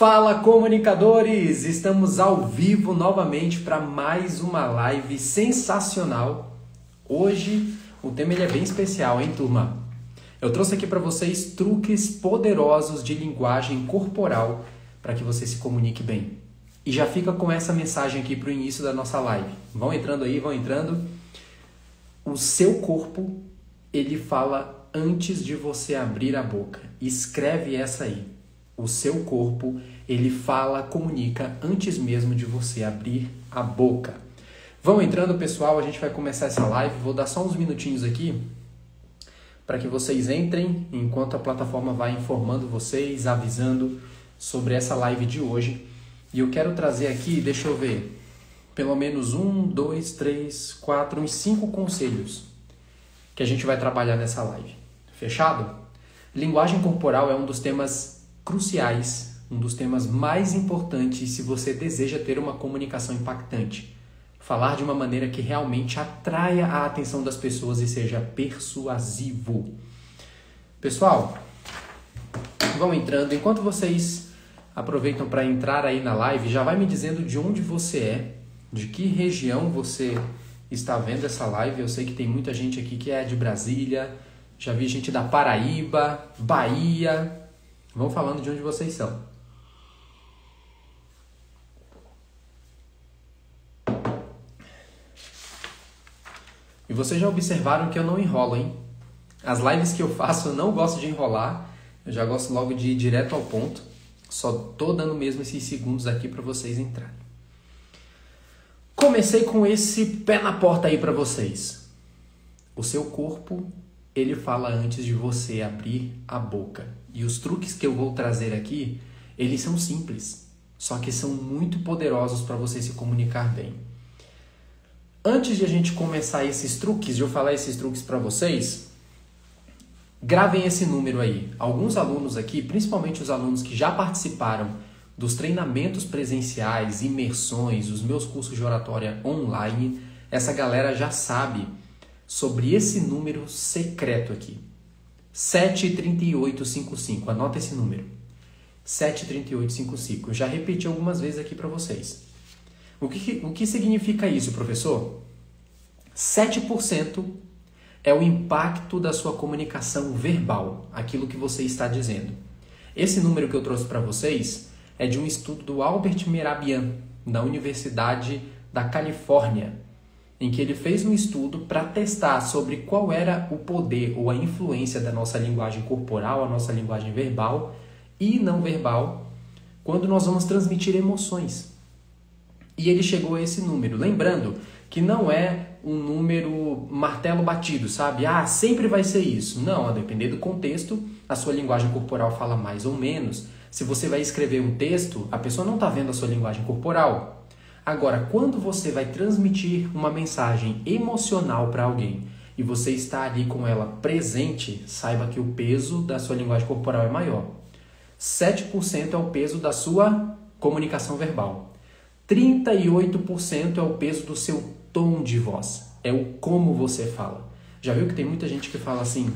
Fala, comunicadores! Estamos ao vivo novamente para mais uma live sensacional. Hoje o tema é bem especial, hein, turma? Eu trouxe aqui para vocês truques poderosos de linguagem corporal para que você se comunique bem. E já fica com essa mensagem aqui para o início da nossa live. Vão entrando aí, vão entrando. O seu corpo, ele fala antes de você abrir a boca. Escreve essa aí. O seu corpo, ele fala, comunica antes mesmo de você abrir a boca. Vão entrando, pessoal, a gente vai começar essa live. Vou dar só uns minutinhos aqui para que vocês entrem, enquanto a plataforma vai informando vocês, avisando sobre essa live de hoje. E eu quero trazer aqui, deixa eu ver, pelo menos 1, 2, 3, 4, uns 5 conselhos que a gente vai trabalhar nessa live. Fechado? Linguagem corporal é um dos temas cruciais, um dos temas mais importantes se você deseja ter uma comunicação impactante. Falar de uma maneira que realmente atraia a atenção das pessoas e seja persuasivo. Pessoal, vão entrando. Enquanto vocês aproveitam para entrar aí na live, já vai me dizendo de onde você é, de que região você está vendo essa live. Eu sei que tem muita gente aqui que é de Brasília, já vi gente da Paraíba, Bahia. Vão falando de onde vocês são. E vocês já observaram que eu não enrolo, hein? As lives que eu faço eu não gosto de enrolar. Eu já gosto logo de ir direto ao ponto. Só tô dando mesmo esses segundos aqui para vocês entrarem. Comecei com esse pé na porta aí para vocês. O seu corpo, ele fala antes de você abrir a boca. E os truques que eu vou trazer aqui, eles são simples, só que são muito poderosos para você se comunicar bem. Antes de a gente começar esses truques, de eu falar esses truques para vocês, gravem esse número aí. Alguns alunos aqui, principalmente os alunos que já participaram dos treinamentos presenciais, imersões, os meus cursos de oratória online, essa galera já sabe sobre esse número secreto aqui. 73855, anota esse número. 73855. Eu já repeti algumas vezes aqui para vocês. O que significa isso, professor? 7% é o impacto da sua comunicação verbal, aquilo que você está dizendo. Esse número que eu trouxe para vocês é de um estudo do Albert Mehrabian, da Universidade da Califórnia, em que ele fez um estudo para testar sobre qual era o poder ou a influência da nossa linguagem corporal, a nossa linguagem verbal e não verbal, quando nós vamos transmitir emoções. E ele chegou a esse número. Lembrando que não é um número martelo batido, sabe? Sempre vai ser isso. Não, a depender do contexto, a sua linguagem corporal fala mais ou menos. Se você vai escrever um texto, a pessoa não está vendo a sua linguagem corporal. Agora, quando você vai transmitir uma mensagem emocional para alguém e você está ali com ela presente, saiba que o peso da sua linguagem corporal é maior. 7% é o peso da sua comunicação verbal. 38% é o peso do seu tom de voz. É o como você fala. Já viu que tem muita gente que fala assim: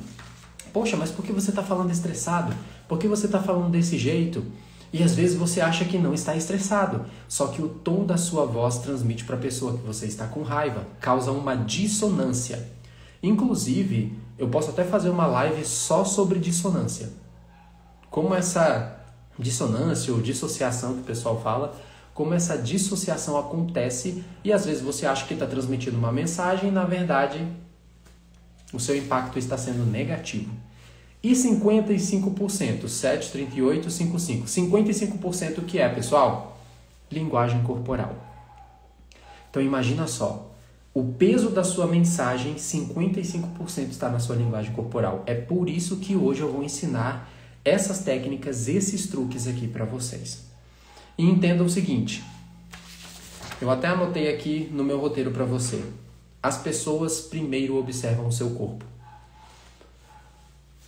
poxa, mas por que você está falando estressado? Por que você está falando desse jeito? E às vezes você acha que não está estressado, só que o tom da sua voz transmite para a pessoa que você está com raiva, causa uma dissonância. Inclusive, eu posso até fazer uma live só sobre dissonância. Como essa dissonância ou dissociação que o pessoal fala, como essa dissociação acontece e às vezes você acha que está transmitindo uma mensagem e na verdade o seu impacto está sendo negativo. E 55%, 73855. 55% que é, pessoal? Linguagem corporal. Então imagina só, o peso da sua mensagem, 55% está na sua linguagem corporal. É por isso que hoje eu vou ensinar essas técnicas, esses truques aqui para vocês. E entenda o seguinte, eu até anotei aqui no meu roteiro para você. As pessoas primeiro observam o seu corpo.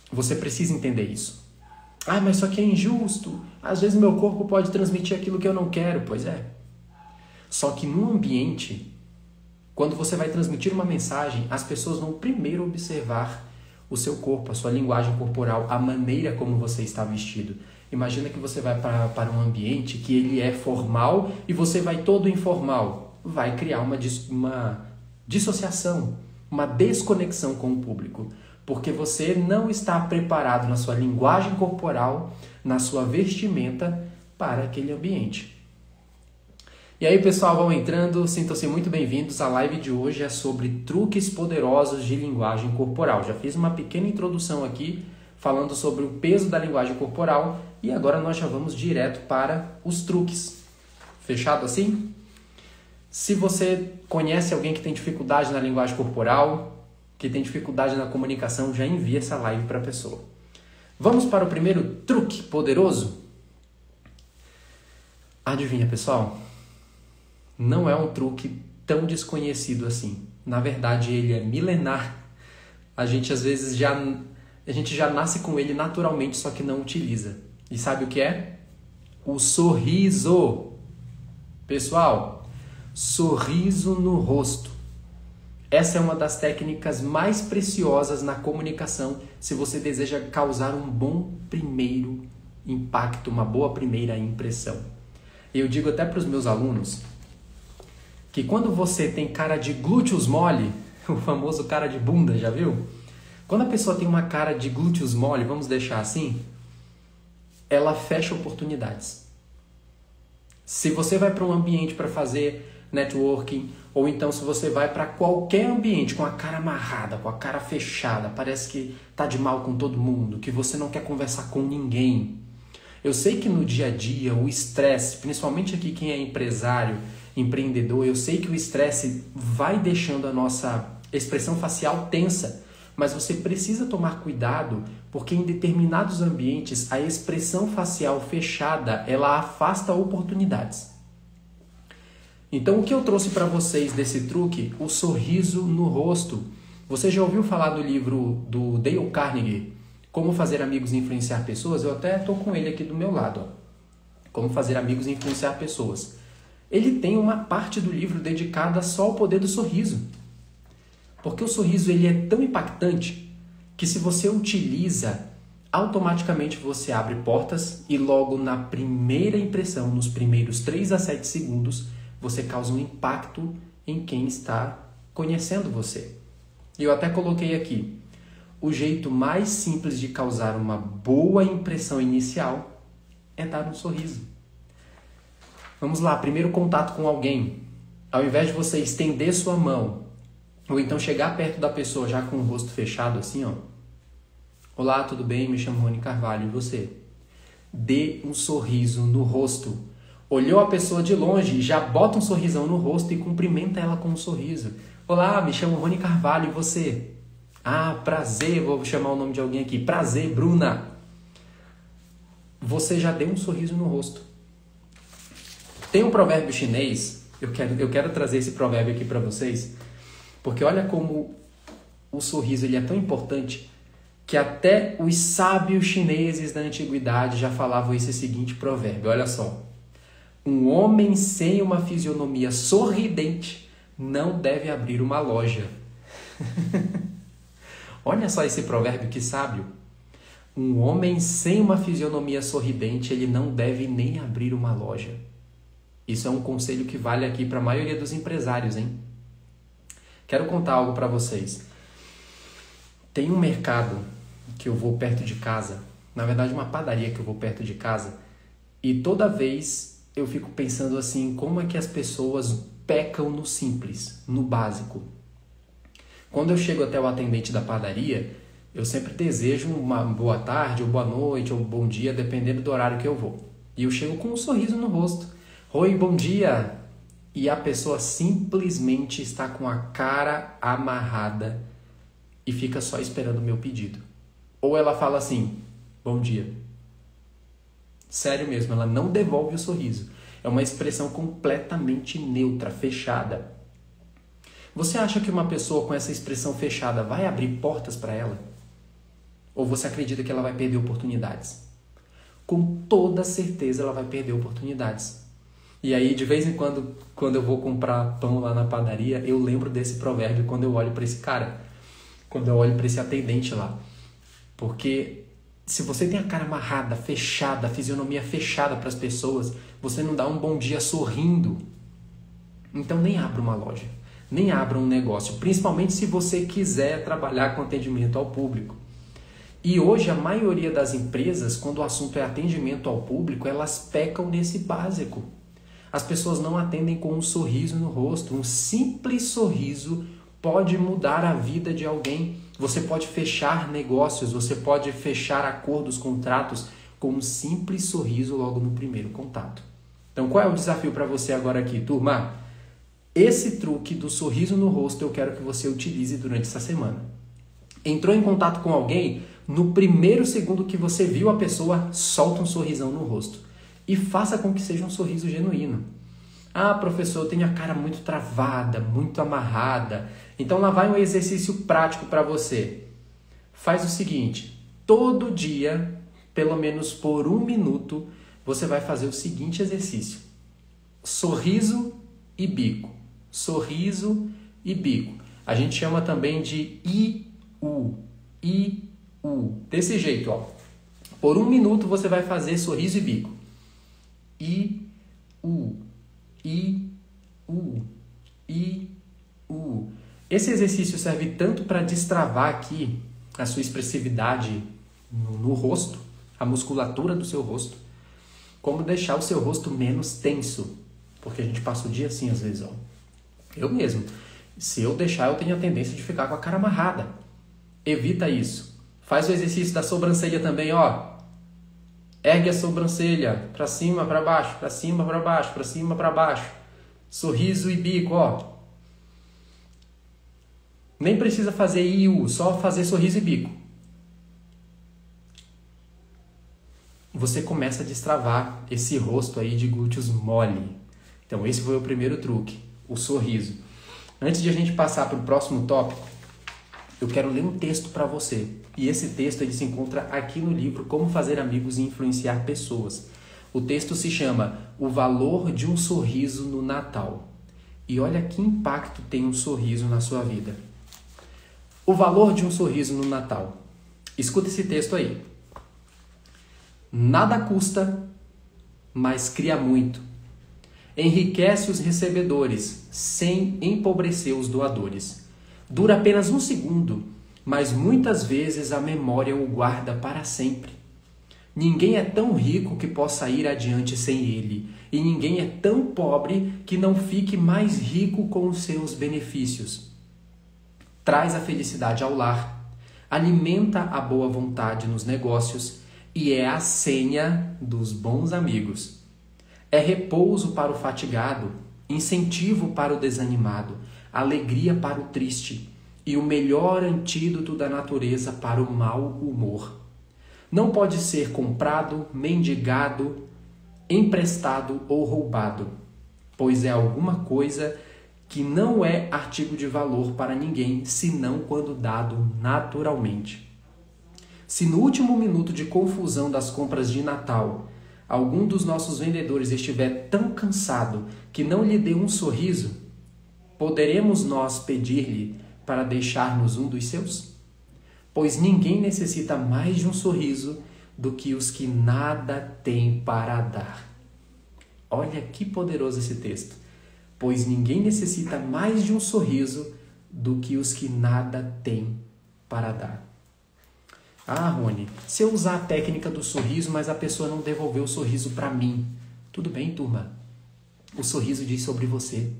Você precisa entender isso. Mas só que é injusto. Às vezes meu corpo pode transmitir aquilo que eu não quero. Pois é. Só que no ambiente, quando você vai transmitir uma mensagem, as pessoas vão primeiro observar o seu corpo, a sua linguagem corporal, a maneira como você está vestido. Imagina que você vai para um ambiente que ele é formal e você vai todo informal. Vai criar uma dissociação, uma desconexão com o público, porque você não está preparado na sua linguagem corporal, na sua vestimenta para aquele ambiente. E aí, pessoal, vão entrando, sintam-se muito bem-vindos. A live de hoje é sobre truques poderosos de linguagem corporal. Já fiz uma pequena introdução aqui, falando sobre o peso da linguagem corporal, e agora nós já vamos direto para os truques. Fechado assim? Se você conhece alguém que tem dificuldade na linguagem corporal, que tem dificuldade na comunicação, já envia essa live para a pessoa. Vamos para o primeiro truque poderoso? Adivinha, pessoal? Não é um truque tão desconhecido assim. Na verdade, ele é milenar. A gente às vezes já nasce com ele naturalmente, só que não utiliza. E sabe o que é? O sorriso. Pessoal, sorriso no rosto. Essa é uma das técnicas mais preciosas na comunicação se você deseja causar um bom primeiro impacto, uma boa primeira impressão. Eu digo até para os meus alunos que quando você tem cara de glúteos mole, o famoso cara de bunda, já viu? Quando a pessoa tem uma cara de glúteos mole, vamos deixar assim, ela fecha oportunidades. Se você vai para um ambiente para fazer networking, ou então se você vai para qualquer ambiente com a cara amarrada, com a cara fechada, parece que tá de mal com todo mundo, que você não quer conversar com ninguém. Eu sei que no dia a dia o estresse, principalmente aqui quem é empresário, empreendedor, eu sei que o estresse vai deixando a nossa expressão facial tensa, mas você precisa tomar cuidado porque em determinados ambientes a expressão facial fechada, ela afasta oportunidades. Então o que eu trouxe para vocês desse truque? O sorriso no rosto. Você já ouviu falar do livro do Dale Carnegie, Como Fazer Amigos e Influenciar Pessoas? Eu até estou com ele aqui do meu lado. Ó. Como Fazer Amigos e Influenciar Pessoas. Ele tem uma parte do livro dedicada só ao poder do sorriso. Porque o sorriso ele é tão impactante que se você utiliza, automaticamente você abre portas e logo na primeira impressão, nos primeiros 3 a 7 segundos, você causa um impacto em quem está conhecendo você. E eu até coloquei aqui, o jeito mais simples de causar uma boa impressão inicial é dar um sorriso. Vamos lá, primeiro contato com alguém. Ao invés de você estender sua mão, ou então chegar perto da pessoa já com o rosto fechado assim, ó. Olá, tudo bem? Me chamo Rony Carvalho, e você? Dê um sorriso no rosto. Olhou a pessoa de longe, já bota um sorrisão no rosto e cumprimenta ela com um sorriso. Olá, me chamo Rony Carvalho, e você? Ah, prazer, vou chamar o nome de alguém aqui. Prazer, Bruna. Você já deu um sorriso no rosto. Tem um provérbio chinês, eu quero trazer esse provérbio aqui para vocês, porque olha como o sorriso ele é tão importante que até os sábios chineses da antiguidade já falavam esse seguinte provérbio, olha só. Um homem sem uma fisionomia sorridente não deve abrir uma loja. Olha só esse provérbio que sábio. Um homem sem uma fisionomia sorridente, ele não deve nem abrir uma loja. Isso é um conselho que vale aqui para a maioria dos empresários, hein? Quero contar algo para vocês. Tem um mercado que eu vou perto de casa, na verdade uma padaria que eu vou perto de casa, e toda vez eu fico pensando assim, como é que as pessoas pecam no simples, no básico. Quando eu chego até o atendente da padaria, eu sempre desejo uma boa tarde, ou boa noite, ou bom dia, dependendo do horário que eu vou. E eu chego com um sorriso no rosto. Oi, bom dia! E a pessoa simplesmente está com a cara amarrada e fica só esperando o meu pedido. Ou ela fala assim, bom dia. Sério mesmo, ela não devolve o sorriso. É uma expressão completamente neutra, fechada. Você acha que uma pessoa com essa expressão fechada vai abrir portas para ela? Ou você acredita que ela vai perder oportunidades? Com toda certeza ela vai perder oportunidades. E aí, de vez em quando eu vou comprar pão lá na padaria, eu lembro desse provérbio quando eu olho para esse cara, quando eu olho para esse atendente lá. Porque Se você tem a cara amarrada, fechada, a fisionomia fechada para as pessoas, você não dá um bom dia sorrindo. Então nem abra uma loja, nem abra um negócio, principalmente se você quiser trabalhar com atendimento ao público. E hoje a maioria das empresas, quando o assunto é atendimento ao público, elas pecam nesse básico. As pessoas não atendem com um sorriso no rosto. Um simples sorriso pode mudar a vida de alguém. Você pode fechar negócios, você pode fechar acordos, contratos com um simples sorriso logo no primeiro contato. Então qual é o desafio para você agora aqui, turma? Esse truque do sorriso no rosto eu quero que você utilize durante essa semana. Entrou em contato com alguém, no primeiro segundo que você viu a pessoa, solta um sorrisão no rosto. E faça com que seja um sorriso genuíno. Ah, professor, eu tenho a cara muito travada, muito amarrada. Então lá vai um exercício prático para você. Faz o seguinte, todo dia, pelo menos por 1 minuto, você vai fazer o seguinte exercício. Sorriso e bico. Sorriso e bico. A gente chama também de I-U. I-U. Desse jeito, ó. Por 1 minuto você vai fazer sorriso e bico. I-U. I-U. I-U. Esse exercício serve tanto para destravar aqui a sua expressividade no rosto, a musculatura do seu rosto, como deixar o seu rosto menos tenso. Porque a gente passa o dia assim às vezes, ó. Eu mesmo. Se eu deixar, eu tenho a tendência de ficar com a cara amarrada. Evita isso. Faz o exercício da sobrancelha também, ó. Ergue a sobrancelha para cima, para baixo, para cima, para baixo, para cima, para baixo. Sorriso e bico, ó. Nem precisa fazer IU, só fazer sorriso e bico. Você começa a destravar esse rosto aí de glúteos mole. Então esse foi o primeiro truque, o sorriso. Antes de a gente passar para o próximo tópico, eu quero ler um texto para você. E esse texto ele se encontra aqui no livro Como Fazer Amigos e Influenciar Pessoas. O texto se chama O Valor de um Sorriso no Natal. E olha que impacto tem um sorriso na sua vida. O valor de um sorriso no Natal. Escuta esse texto aí. Nada custa, mas cria muito. Enriquece os recebedores, sem empobrecer os doadores. Dura apenas 1 segundo, mas muitas vezes a memória o guarda para sempre. Ninguém é tão rico que possa ir adiante sem ele, e ninguém é tão pobre que não fique mais rico com os seus benefícios. Traz a felicidade ao lar, alimenta a boa vontade nos negócios e é a senha dos bons amigos. É repouso para o fatigado, incentivo para o desanimado, alegria para o triste e o melhor antídoto da natureza para o mau humor. Não pode ser comprado, mendigado, emprestado ou roubado, pois é alguma coisa que não é artigo de valor para ninguém, senão quando dado naturalmente. Se no último minuto de confusão das compras de Natal, algum dos nossos vendedores estiver tão cansado que não lhe dê um sorriso, poderemos nós pedir-lhe para deixar-nos um dos seus? Pois ninguém necessita mais de um sorriso do que os que nada têm para dar. Olha que poderoso esse texto. Pois ninguém necessita mais de um sorriso do que os que nada têm para dar. Ah, Rony, se eu usar a técnica do sorriso, mas a pessoa não devolveu o sorriso para mim. Tudo bem, turma. O sorriso diz sobre você.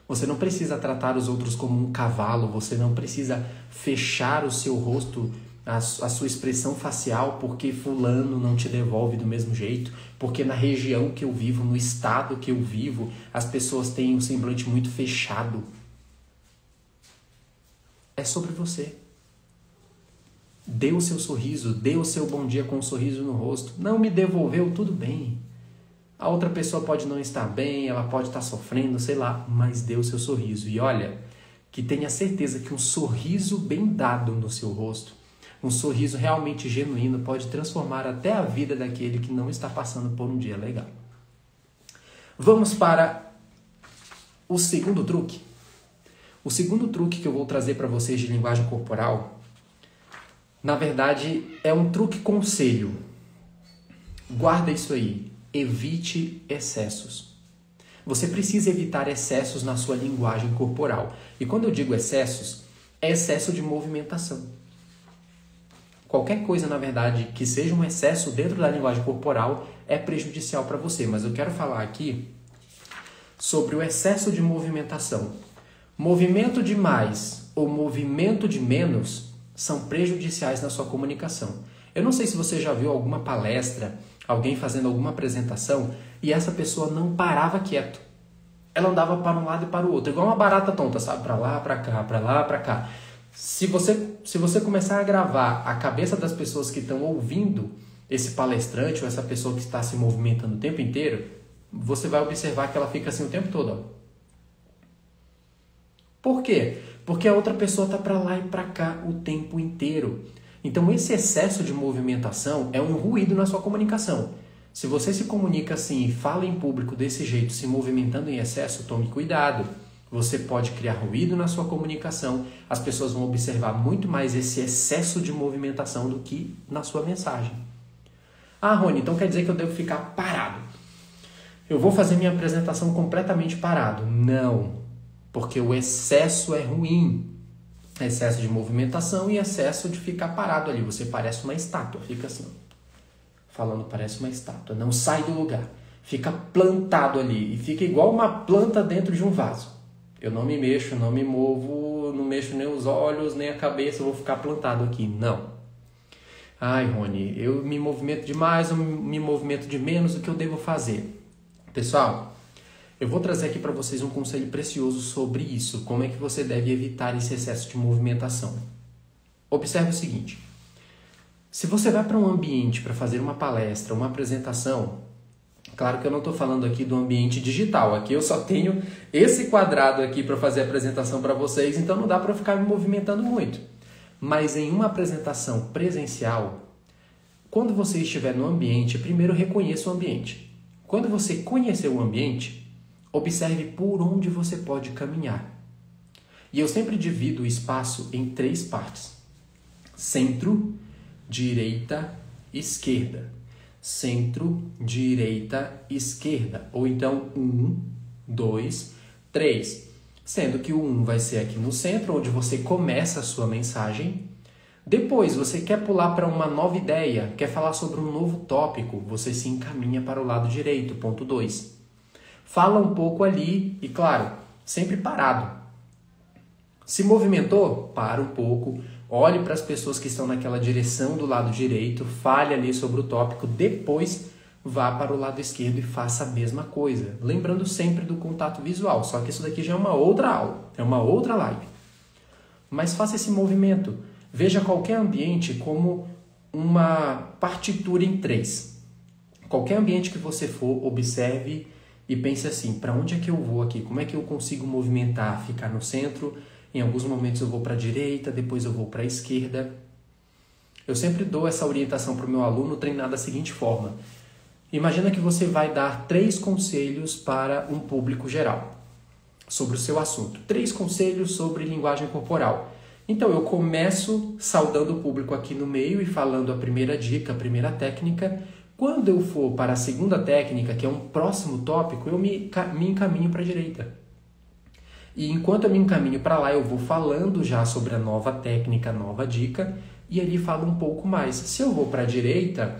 Você não precisa tratar os outros como um cavalo, você não precisa fechar o seu rosto, a sua expressão facial, porque fulano não te devolve do mesmo jeito, porque na região que eu vivo, no estado que eu vivo, as pessoas têm um semblante muito fechado. É sobre você. Dê o seu sorriso, dê o seu bom dia com um sorriso no rosto. Não me devolveu, tudo bem. A outra pessoa pode não estar bem, ela pode estar sofrendo, sei lá, mas dê o seu sorriso. E olha, que tenha certeza que um sorriso bem dado no seu rosto, um sorriso realmente genuíno, pode transformar até a vida daquele que não está passando por um dia legal. Vamos para o segundo truque. O segundo truque que eu vou trazer para vocês de linguagem corporal Na verdade, é um truque conselho. Guarda isso aí. Evite excessos. Você precisa evitar excessos na sua linguagem corporal. E quando eu digo excessos, é excesso de movimentação. Qualquer coisa, na verdade, que seja um excesso dentro da linguagem corporal é prejudicial para você. Mas eu quero falar aqui sobre o excesso de movimentação. Movimento de mais ou movimento de menos são prejudiciais na sua comunicação. Eu não sei se você já viu alguma palestra, alguém fazendo alguma apresentação e essa pessoa não parava quieto. Ela andava para um lado e para o outro, igual uma barata tonta, sabe? Para lá, para cá, para lá, para cá. Se você começar a gravar a cabeça das pessoas que estão ouvindo esse palestrante ou essa pessoa que está se movimentando o tempo inteiro, você vai observar que ela fica assim o tempo todo. Ó. Por quê? Porque a outra pessoa está para lá e para cá o tempo inteiro. Então esse excesso de movimentação é um ruído na sua comunicação. Se você se comunica assim e fala em público desse jeito, se movimentando em excesso, tome cuidado. Você pode criar ruído na sua comunicação, as pessoas vão observar muito mais esse excesso de movimentação do que na sua mensagem. Ah, Rony, então quer dizer que eu devo ficar parado? Eu vou fazer minha apresentação completamente parado? Não, porque o excesso é ruim. Excesso de movimentação e excesso de ficar parado ali. Você parece uma estátua, fica assim, falando parece uma estátua, não sai do lugar. Fica plantado ali e fica igual uma planta dentro de um vaso. Eu não me mexo, não me movo, não mexo nem os olhos, nem a cabeça, eu vou ficar plantado aqui. Não. Ai, Rony, eu me movimento demais, eu me movimento de menos, o que eu devo fazer? Pessoal, eu vou trazer aqui para vocês um conselho precioso sobre isso, como é que você deve evitar esse excesso de movimentação. Observe o seguinte, se você vai para um ambiente para fazer uma palestra, uma apresentação, claro que eu não estou falando aqui do ambiente digital, aqui eu só tenho esse quadrado aqui para fazer a apresentação para vocês, então não dá para eu ficar me movimentando muito. Mas em uma apresentação presencial, quando você estiver no ambiente, primeiro reconheça o ambiente. Quando você conhecer o ambiente, observe por onde você pode caminhar. E eu sempre divido o espaço em 3 partes. Centro, direita, esquerda. Centro, direita, esquerda. Ou então 1, 2, 3. Sendo que o 1 vai ser aqui no centro, onde você começa a sua mensagem. Depois, você quer pular para uma nova ideia, quer falar sobre um novo tópico, você se encaminha para o lado direito, ponto 2. Fala um pouco ali e, claro, sempre parado. Se movimentou? Para um pouco, olhe para as pessoas que estão naquela direção do lado direito, fale ali sobre o tópico, depois vá para o lado esquerdo e faça a mesma coisa. Lembrando sempre do contato visual, só que isso daqui já é uma outra aula, é uma outra live. Mas faça esse movimento. Veja qualquer ambiente como uma partitura em 3. Qualquer ambiente que você for, observe e pense assim, para onde é que eu vou aqui? Como é que eu consigo movimentar? Ficar no centro? Em alguns momentos eu vou para a direita, depois eu vou para a esquerda. Eu sempre dou essa orientação para o meu aluno treinar da seguinte forma. Imagina que você vai dar 3 conselhos para um público geral sobre o seu assunto. 3 conselhos sobre linguagem corporal. Então eu começo saudando o público aqui no meio e falando a primeira dica, a primeira técnica. Quando eu for para a segunda técnica, que é um próximo tópico, eu me encaminho para a direita. E enquanto eu me encaminho para lá, eu vou falando já sobre a nova técnica, a nova dica, e ali falo um pouco mais. Se eu vou para a direita,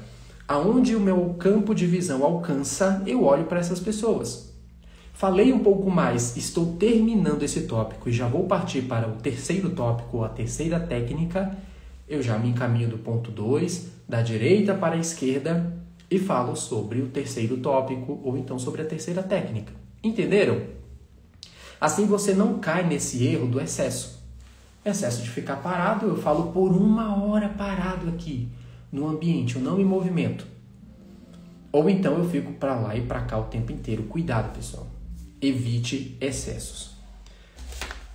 aonde o meu campo de visão alcança, eu olho para essas pessoas. Falei um pouco mais, estou terminando esse tópico e já vou partir para o terceiro tópico, a terceira técnica, eu já me encaminho do ponto 2, da direita para a esquerda, e falo sobre o terceiro tópico, ou então sobre a terceira técnica. Entenderam? Assim você não cai nesse erro do excesso. Excesso de ficar parado, eu falo por 1 hora parado aqui, no ambiente, eu não me movimento. Ou então eu fico para lá e para cá o tempo inteiro. Cuidado, pessoal. Evite excessos.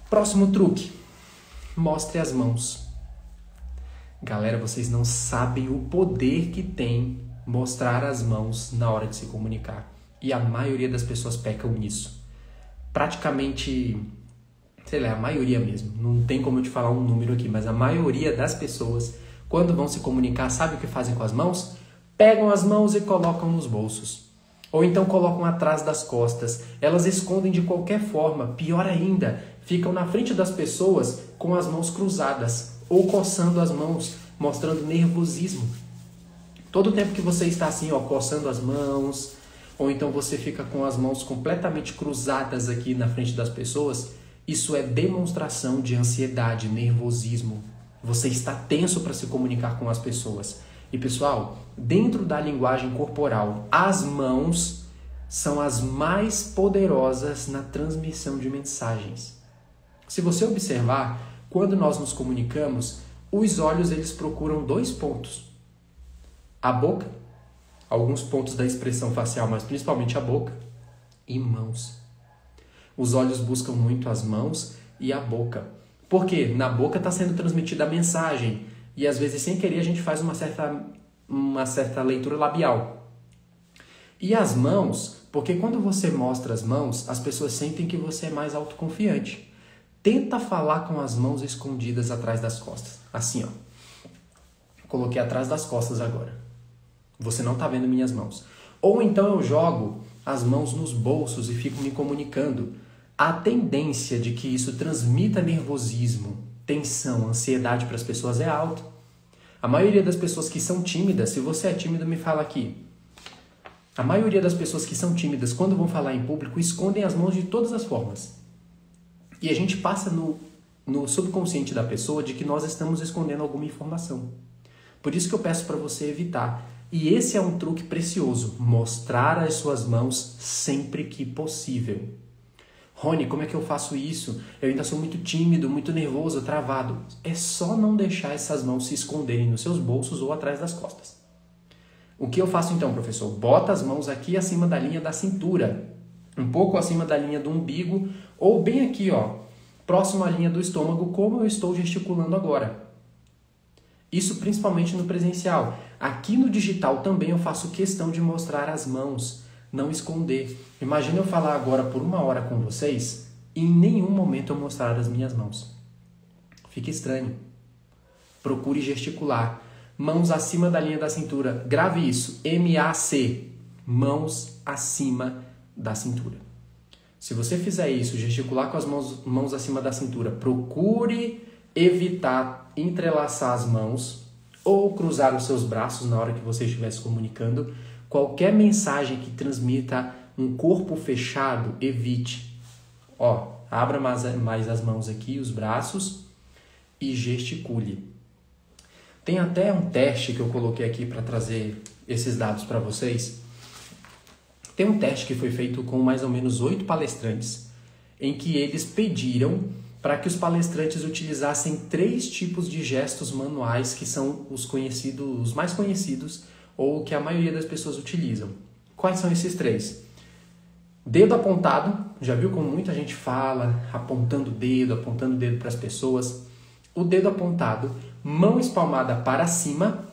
Próximo truque. Mostre as mãos. Galera, vocês não sabem o poder que tem mostrar as mãos na hora de se comunicar. E a maioria das pessoas pecam nisso. Praticamente, sei lá, a maioria mesmo. Não tem como eu te falar um número aqui, mas a maioria das pessoas, quando vão se comunicar, sabe o que fazem com as mãos? Pegam as mãos e colocam nos bolsos. Ou então colocam atrás das costas. Elas escondem de qualquer forma. Pior ainda, ficam na frente das pessoas com as mãos cruzadas ou coçando as mãos, mostrando nervosismo. Todo tempo que você está assim, ó, coçando as mãos, ou então você fica com as mãos completamente cruzadas aqui na frente das pessoas, isso é demonstração de ansiedade, nervosismo. Você está tenso para se comunicar com as pessoas. E pessoal, dentro da linguagem corporal, as mãos são as mais poderosas na transmissão de mensagens. Se você observar, quando nós nos comunicamos, os olhos eles procuram 2 pontos. A boca, alguns pontos da expressão facial, mas principalmente a boca, e mãos. Os olhos buscam muito as mãos e a boca. Por quê? Na boca está sendo transmitida a mensagem. E às vezes, sem querer, a gente faz uma certa leitura labial. E as mãos, porque quando você mostra as mãos, as pessoas sentem que você é mais autoconfiante. Tenta falar com as mãos escondidas atrás das costas. Assim, ó. Coloquei atrás das costas agora. Você não está vendo minhas mãos. Ou então eu jogo as mãos nos bolsos e fico me comunicando. A tendência de que isso transmita nervosismo, tensão, ansiedade para as pessoas é alta. A maioria das pessoas que são tímidas, se você é tímido, me fala aqui. A maioria das pessoas que são tímidas, quando vão falar em público, escondem as mãos de todas as formas. E a gente passa no subconsciente da pessoa de que nós estamos escondendo alguma informação. Por isso que eu peço para você evitar. E esse é um truque precioso, mostrar as suas mãos sempre que possível. Rony, como é que eu faço isso? Eu ainda sou muito tímido, muito nervoso, travado. É só não deixar essas mãos se esconderem nos seus bolsos ou atrás das costas. O que eu faço então, professor? Bota as mãos aqui acima da linha da cintura, um pouco acima da linha do umbigo, ou bem aqui, ó, próximo à linha do estômago, como eu estou gesticulando agora. Isso principalmente no presencial. Aqui no digital também eu faço questão de mostrar as mãos, não esconder. Imagina eu falar agora por 1 hora com vocês e em nenhum momento eu mostrar as minhas mãos. Fica estranho. Procure gesticular. Mãos acima da linha da cintura. Grave isso. M-A-C. Mãos acima da cintura. Se você fizer isso, gesticular com as mãos acima da cintura, procure evitar entrelaçar as mãos ou cruzar os seus braços na hora que você estiver se comunicando. Qualquer mensagem que transmita um corpo fechado, evite. Ó, abra mais as mãos aqui, os braços, e gesticule. Tem até um teste que eu coloquei aqui para trazer esses dados para vocês. Tem um teste que foi feito com mais ou menos 8 palestrantes, em que eles pediram para que os palestrantes utilizassem 3 tipos de gestos manuais que são os mais conhecidos ou que a maioria das pessoas utilizam. Quais são esses 3? Dedo apontado, já viu como muita gente fala, apontando o dedo para as pessoas? O dedo apontado, mão espalmada para cima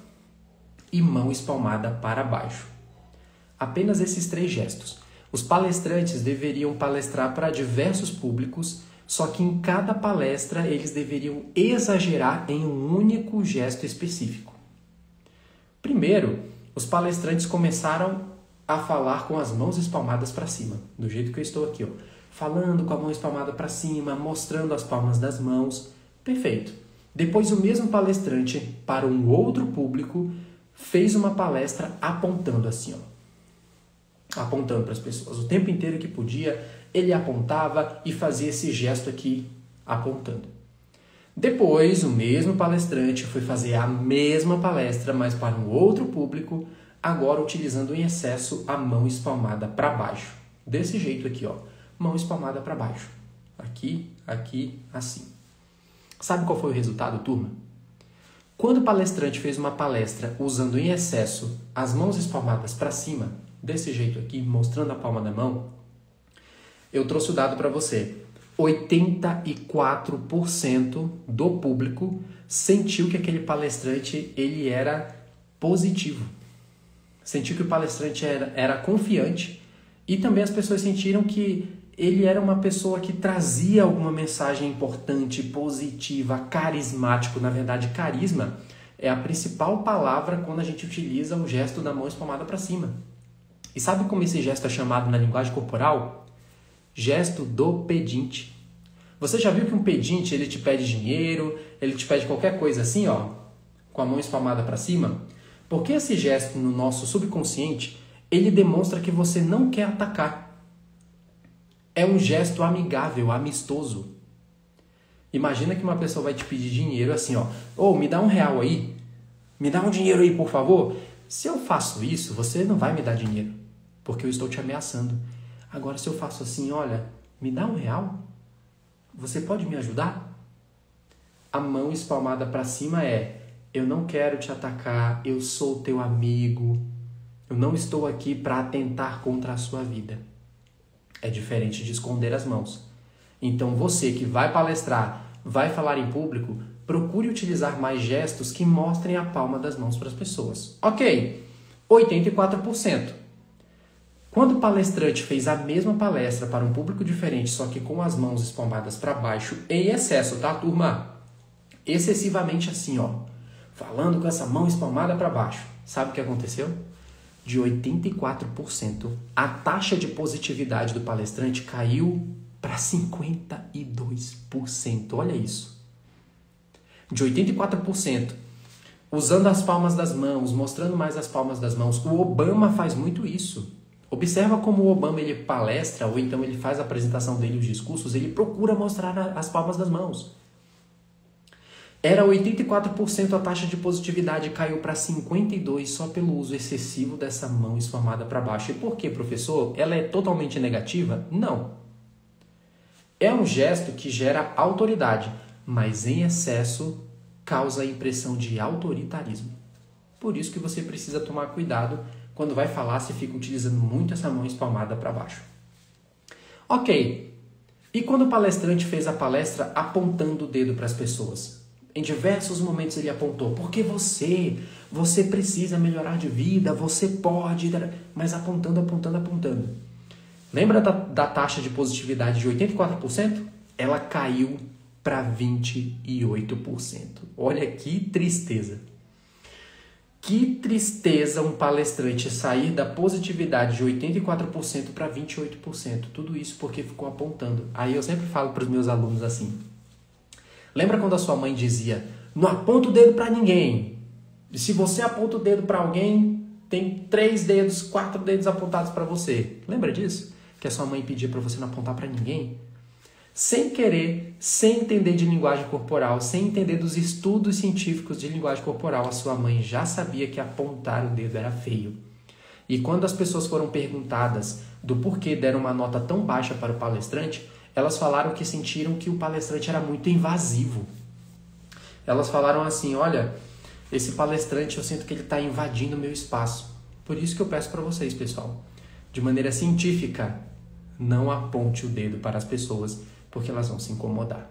e mão espalmada para baixo. Apenas esses 3 gestos. Os palestrantes deveriam palestrar para diversos públicos, só que em cada palestra eles deveriam exagerar em um único gesto específico. Primeiro, os palestrantes começaram a falar com as mãos espalmadas para cima, do jeito que eu estou aqui, ó, falando com a mão espalmada para cima, mostrando as palmas das mãos. Perfeito. Depois o mesmo palestrante, para um outro público, fez uma palestra apontando assim, ó, apontando para as pessoas. O tempo inteiro que podia, ele apontava e fazia esse gesto aqui, apontando. Depois, o mesmo palestrante foi fazer a mesma palestra, mas para um outro público, agora utilizando em excesso a mão espalmada para baixo. Desse jeito aqui, ó, mão espalmada para baixo. Aqui, aqui, assim. Sabe qual foi o resultado, turma? Quando o palestrante fez uma palestra usando em excesso as mãos espalmadas para cima, desse jeito aqui, mostrando a palma da mão, eu trouxe o dado para você. 84% do público sentiu que aquele palestrante ele era positivo. Sentiu que o palestrante era confiante e também as pessoas sentiram que ele era uma pessoa que trazia alguma mensagem importante, positiva, carismático. Na verdade, carisma é a principal palavra quando a gente utiliza o gesto da mão espalmada para cima. E sabe como esse gesto é chamado na linguagem corporal? Gesto do pedinte. Você já viu que um pedinte, ele te pede dinheiro, ele te pede qualquer coisa assim, ó, com a mão espalmada para cima? Porque esse gesto no nosso subconsciente, ele demonstra que você não quer atacar. É um gesto amigável, amistoso. Imagina que uma pessoa vai te pedir dinheiro assim, ó. Ô, me dá R$1 aí. Me dá um dinheiro aí, por favor. Se eu faço isso, você não vai me dar dinheiro, porque eu estou te ameaçando. Agora, se eu faço assim, olha, me dá R$1, você pode me ajudar? A mão espalmada para cima é, eu não quero te atacar, eu sou teu amigo, eu não estou aqui para atentar contra a sua vida. É diferente de esconder as mãos. Então, você que vai palestrar, vai falar em público, procure utilizar mais gestos que mostrem a palma das mãos para as pessoas. Ok, 84%. Quando o palestrante fez a mesma palestra para um público diferente, só que com as mãos espalmadas para baixo, em excesso, tá, turma? Excessivamente assim, ó. Falando com essa mão espalmada para baixo. Sabe o que aconteceu? De 84%, a taxa de positividade do palestrante caiu para 52%. Olha isso. De 84%, usando as palmas das mãos, mostrando mais as palmas das mãos. O Obama faz muito isso. Observa como o Obama ele palestra, ou então ele faz a apresentação dele, os discursos, ele procura mostrar as palmas das mãos. Era 84% a taxa de positividade, caiu para 52% só pelo uso excessivo dessa mão espalmada para baixo. E por quê, professor? Ela é totalmente negativa? Não. É um gesto que gera autoridade, mas em excesso causa a impressão de autoritarismo. Por isso que você precisa tomar cuidado quando vai falar, se fica utilizando muito essa mão espalmada para baixo. Ok. E quando o palestrante fez a palestra apontando o dedo para as pessoas? Em diversos momentos ele apontou, porque você precisa melhorar de vida, você pode, mas apontando. Lembra da taxa de positividade de 84%? Ela caiu para 28%. Olha que tristeza. Que tristeza um palestrante sair da positividade de 84% para 28%. Tudo isso porque ficou apontando. Aí eu sempre falo para os meus alunos assim. Lembra quando a sua mãe dizia, não aponta o dedo para ninguém. E se você aponta o dedo para alguém, tem 3 dedos, 4 dedos apontados para você. Lembra disso? Que a sua mãe pedia para você não apontar para ninguém? Sem querer, sem entender de linguagem corporal, sem entender dos estudos científicos de linguagem corporal, a sua mãe já sabia que apontar o dedo era feio. E quando as pessoas foram perguntadas do porquê deram uma nota tão baixa para o palestrante, elas falaram que sentiram que o palestrante era muito invasivo. Elas falaram assim, olha, esse palestrante eu sinto que ele está invadindo o meu espaço. Por isso que eu peço para vocês, pessoal, de maneira científica, não aponte o dedo para as pessoas, porque elas vão se incomodar.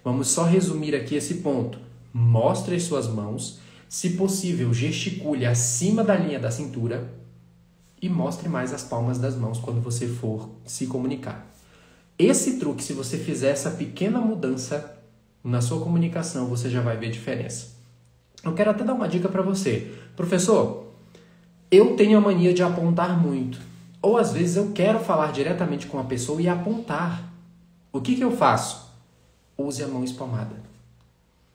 Vamos só resumir aqui esse ponto. Mostre as suas mãos, se possível, gesticule acima da linha da cintura e mostre mais as palmas das mãos quando você for se comunicar. Esse truque, se você fizer essa pequena mudança na sua comunicação, você já vai ver a diferença. Eu quero até dar uma dica para você. Professor, eu tenho a mania de apontar muito. Ou às vezes eu quero falar diretamente com a pessoa e apontar. O que eu faço? Use a mão espalmada.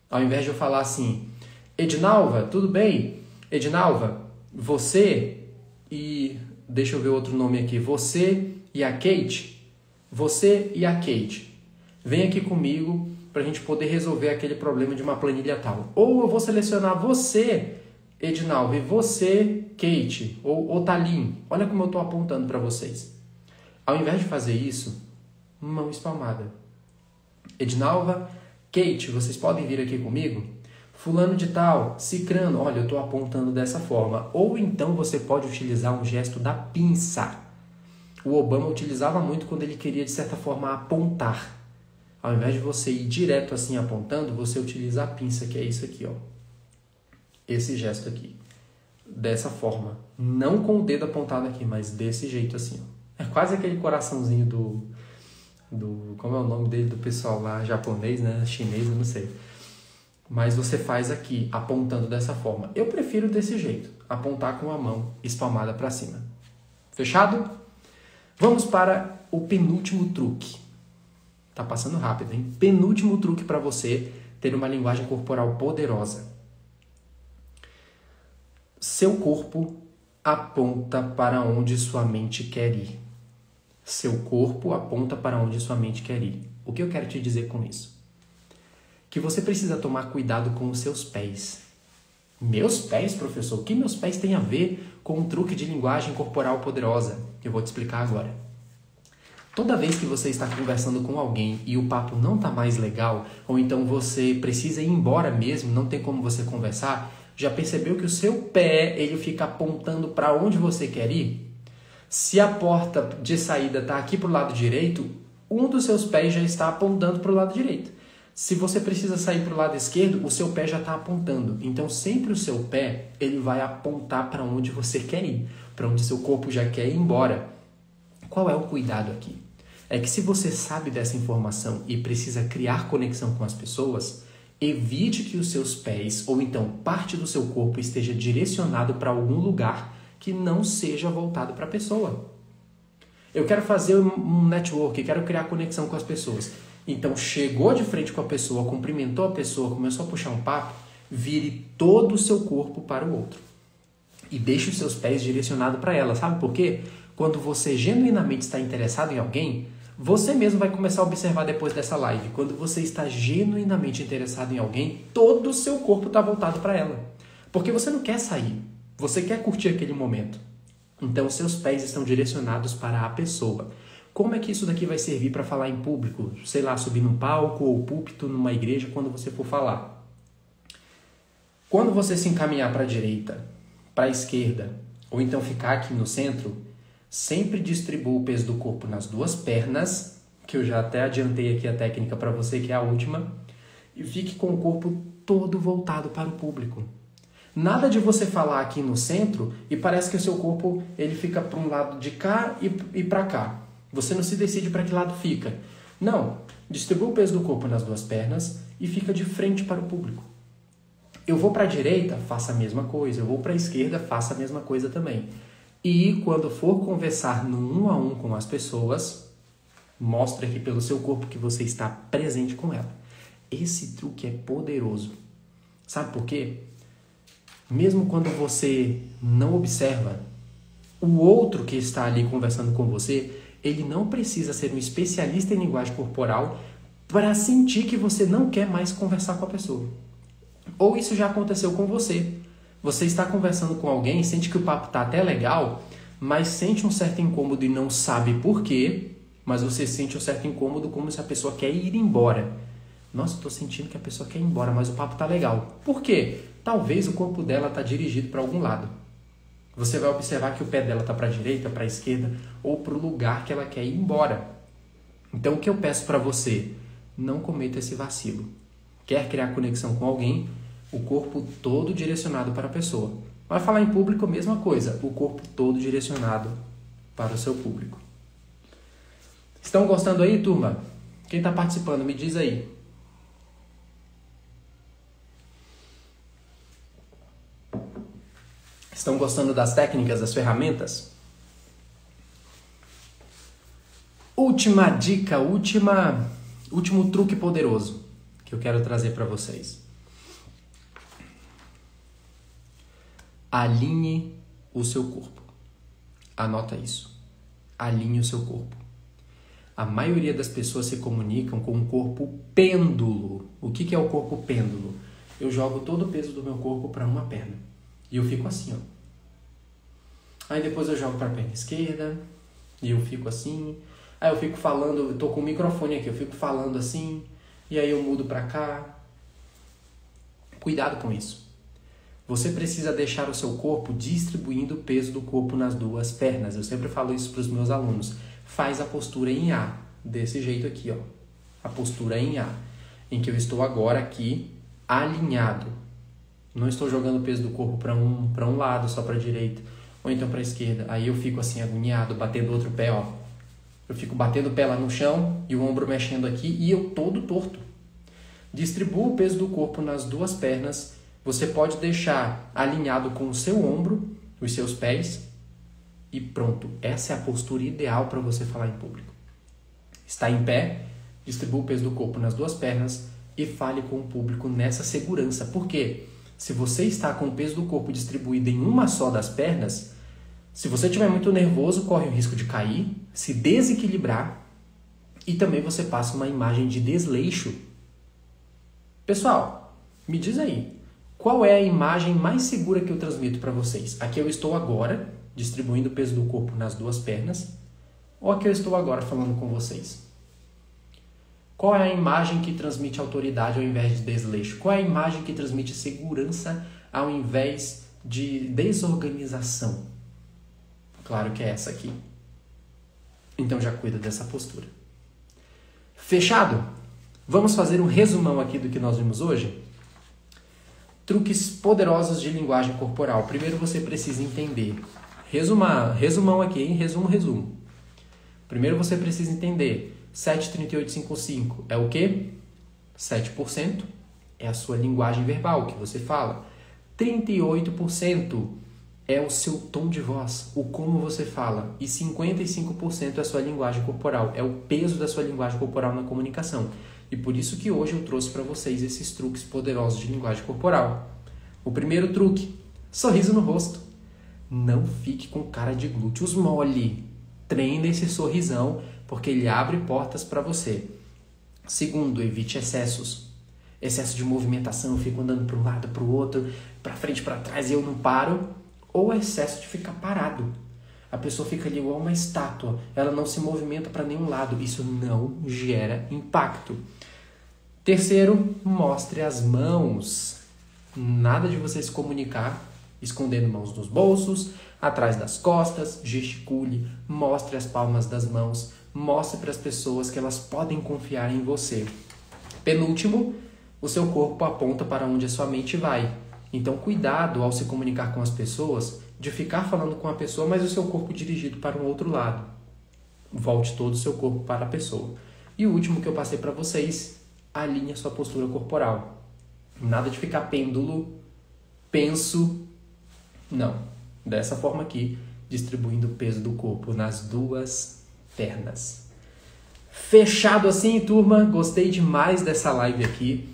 Ao invés de eu falar assim, Edinalva, tudo bem? Edinalva, você e... deixa eu ver outro nome aqui. Você e a Kate. Você e a Kate. Vem aqui comigo para a gente poder resolver aquele problema de uma planilha tal. Ou eu vou selecionar você, Edinalva, e você, Kate, ou Otalim. Olha como eu estou apontando para vocês. Ao invés de fazer isso, mão espalmada. Edinalva, Kate, vocês podem vir aqui comigo? Fulano de tal, cicrano, olha, eu estou apontando dessa forma. Ou então você pode utilizar um gesto da pinça. O Obama utilizava muito quando ele queria, de certa forma, apontar. Ao invés de você ir direto assim apontando, você utiliza a pinça, que é isso aqui, ó. Esse gesto aqui. Dessa forma. Não com o dedo apontado aqui, mas desse jeito assim, ó. É quase aquele coraçãozinho do como é o nome dele, do pessoal lá, japonês, né? Chinês, eu não sei. mas você faz aqui, apontando dessa forma. Eu prefiro desse jeito, apontar com a mão espalmada para cima. Fechado? Vamos para o penúltimo truque. Tá passando rápido, hein? Penúltimo truque para você ter uma linguagem corporal poderosa. Seu corpo aponta para onde sua mente quer ir. Seu corpo aponta para onde sua mente quer ir. O que eu quero te dizer com isso? Que você precisa tomar cuidado com os seus pés. Meus pés, professor? O que meus pés têm a ver com um truque de linguagem corporal poderosa? Eu vou te explicar agora. Toda vez que você está conversando com alguém e o papo não está mais legal, ou então você precisa ir embora mesmo, não tem como você conversar, já percebeu que o seu pé ele fica apontando para onde você quer ir? Se a porta de saída está aqui para o lado direito, um dos seus pés já está apontando para o lado direito. Se você precisa sair para o lado esquerdo, o seu pé já está apontando. Então, sempre o seu pé ele vai apontar para onde você quer ir, para onde seu corpo já quer ir embora. Qual é o cuidado aqui? É que se você sabe dessa informação e precisa criar conexão com as pessoas, evite que os seus pés, ou então parte do seu corpo, esteja direcionado para algum lugar que não seja voltado para a pessoa. Eu quero fazer um network, quero criar conexão com as pessoas. Então, chegou de frente com a pessoa, cumprimentou a pessoa, começou a puxar um papo, vire todo o seu corpo para o outro. E deixe os seus pés direcionados para ela. Sabe por quê? Quando você genuinamente está interessado em alguém, você mesmo vai começar a observar depois dessa live. Quando você está genuinamente interessado em alguém, todo o seu corpo está voltado para ela. Porque você não quer sair. Você quer curtir aquele momento. Então, seus pés estão direcionados para a pessoa. Como é que isso daqui vai servir para falar em público? Sei lá, subir num palco ou púlpito numa igreja quando você for falar. Quando você se encaminhar para a direita, para a esquerda, ou então ficar aqui no centro, sempre distribua o peso do corpo nas duas pernas, que eu já até adiantei aqui a técnica para você, que é a última, e fique com o corpo todo voltado para o público. Nada de você falar aqui no centro e parece que o seu corpo ele fica para um lado de cá e para cá. Você não se decide para que lado fica. Não, distribua o peso do corpo nas duas pernas e fica de frente para o público. Eu vou para a direita, faça a mesma coisa. Eu vou para a esquerda, faça a mesma coisa também. E quando for conversar no 1 a 1 com as pessoas, mostre aqui pelo seu corpo que você está presente com ela. Esse truque é poderoso. Sabe por quê? Mesmo quando você não observa, o outro que está ali conversando com você, ele não precisa ser um especialista em linguagem corporal para sentir que você não quer mais conversar com a pessoa. Ou isso já aconteceu com você. Você está conversando com alguém, sente que o papo está até legal, mas sente um certo incômodo e não sabe por quê, mas você sente um certo incômodo como se a pessoa quer ir embora. Nossa, estou sentindo que a pessoa quer ir embora, mas o papo está legal. Por quê? Talvez o corpo dela está dirigido para algum lado. Você vai observar que o pé dela está para a direita, para a esquerda ou para o lugar que ela quer ir embora. Então, o que eu peço para você? Não cometa esse vacilo. Quer criar conexão com alguém? O corpo todo direcionado para a pessoa. Vai falar em público, a mesma coisa. O corpo todo direcionado para o seu público. Estão gostando aí, turma? Quem está participando, me diz aí. Estão gostando das técnicas, das ferramentas? Última dica, último truque poderoso que eu quero trazer para vocês. Alinhe o seu corpo. Anota isso. Alinhe o seu corpo. A maioria das pessoas se comunicam com um corpo pêndulo. O que é o corpo pêndulo? Eu jogo todo o peso do meu corpo para uma perna. E eu fico assim, ó. Aí depois eu jogo para a perna esquerda. E eu fico assim. Aí eu fico falando, eu tô com o microfone aqui, eu fico falando assim. E aí eu mudo para cá. Cuidado com isso. Você precisa deixar o seu corpo distribuindo o peso do corpo nas duas pernas. Eu sempre falo isso para os meus alunos. Faz a postura em A. Desse jeito aqui, ó. A postura em A. Em que eu estou agora aqui alinhado. Não estou jogando o peso do corpo para um lado, só para a direita, ou então para a esquerda. Aí eu fico assim agoniado, batendo outro pé, ó. Eu fico batendo o pé lá no chão e o ombro mexendo aqui e eu todo torto. Distribua o peso do corpo nas duas pernas. Você pode deixar alinhado com o seu ombro, os seus pés, e pronto. Essa é a postura ideal para você falar em público. Está em pé, distribua o peso do corpo nas duas pernas e fale com o público nessa segurança. Por quê? Se você está com o peso do corpo distribuído em uma só das pernas, se você estiver muito nervoso, corre o risco de cair, se desequilibrar e também você passa uma imagem de desleixo. Pessoal, me diz aí, qual é a imagem mais segura que eu transmito para vocês? Aqui eu estou agora distribuindo o peso do corpo nas duas pernas, ou aqui eu estou agora falando com vocês? Qual é a imagem que transmite autoridade ao invés de desleixo? Qual é a imagem que transmite segurança ao invés de desorganização? Claro que é essa aqui. Então já cuida dessa postura. Fechado? Vamos fazer um resumão aqui do que nós vimos hoje? Truques poderosos de linguagem corporal. Primeiro você precisa entender. Resumão aqui, hein? Resumo. Primeiro você precisa entender. 73855 é o quê? 7% é a sua linguagem verbal que você fala. 38% é o seu tom de voz, o como você fala. E 55% é a sua linguagem corporal, é o peso da sua linguagem corporal na comunicação. E por isso que hoje eu trouxe para vocês esses truques poderosos de linguagem corporal. O primeiro truque, sorriso no rosto. Não fique com cara de glúteos mole. Treine esse sorrisão, porque ele abre portas para você. Segundo, evite excessos. Excesso de movimentação, eu fico andando para um lado, para o outro, para frente, para trás e eu não paro. Ou excesso de ficar parado. A pessoa fica ali igual uma estátua, ela não se movimenta para nenhum lado. Isso não gera impacto. Terceiro, mostre as mãos. Nada de você se comunicar escondendo mãos nos bolsos, atrás das costas, gesticule, mostre as palmas das mãos, mostre para as pessoas que elas podem confiar em você. Penúltimo, o seu corpo aponta para onde a sua mente vai. Então, cuidado ao se comunicar com as pessoas, de ficar falando com a pessoa, mas o seu corpo dirigido para um outro lado. Volte todo o seu corpo para a pessoa. E o último que eu passei para vocês, alinhe a sua postura corporal. Nada de ficar pêndulo, penso, não. Dessa forma aqui, distribuindo o peso do corpo nas duas pernas. Fechado assim, turma? Gostei demais dessa live aqui.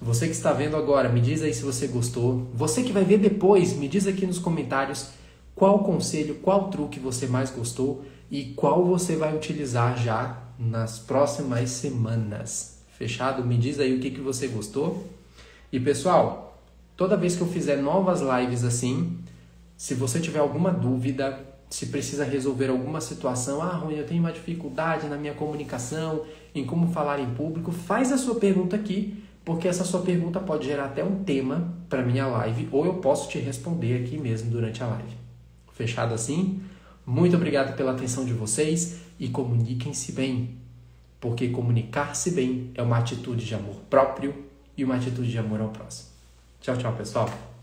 Você que está vendo agora, me diz aí se você gostou. Você que vai ver depois, me diz aqui nos comentários qual conselho, qual truque você mais gostou e qual você vai utilizar já nas próximas semanas. Fechado? Me diz aí o que você gostou. E pessoal, toda vez que eu fizer novas lives assim, se você tiver alguma dúvida, se precisa resolver alguma situação, Rony, eu tenho uma dificuldade na minha comunicação, em como falar em público, faz a sua pergunta aqui, porque essa sua pergunta pode gerar até um tema para minha live, ou eu posso te responder aqui mesmo durante a live. Fechado assim? Muito obrigado pela atenção de vocês e comuniquem-se bem, porque comunicar-se bem é uma atitude de amor próprio e uma atitude de amor ao próximo. Tchau, tchau, pessoal!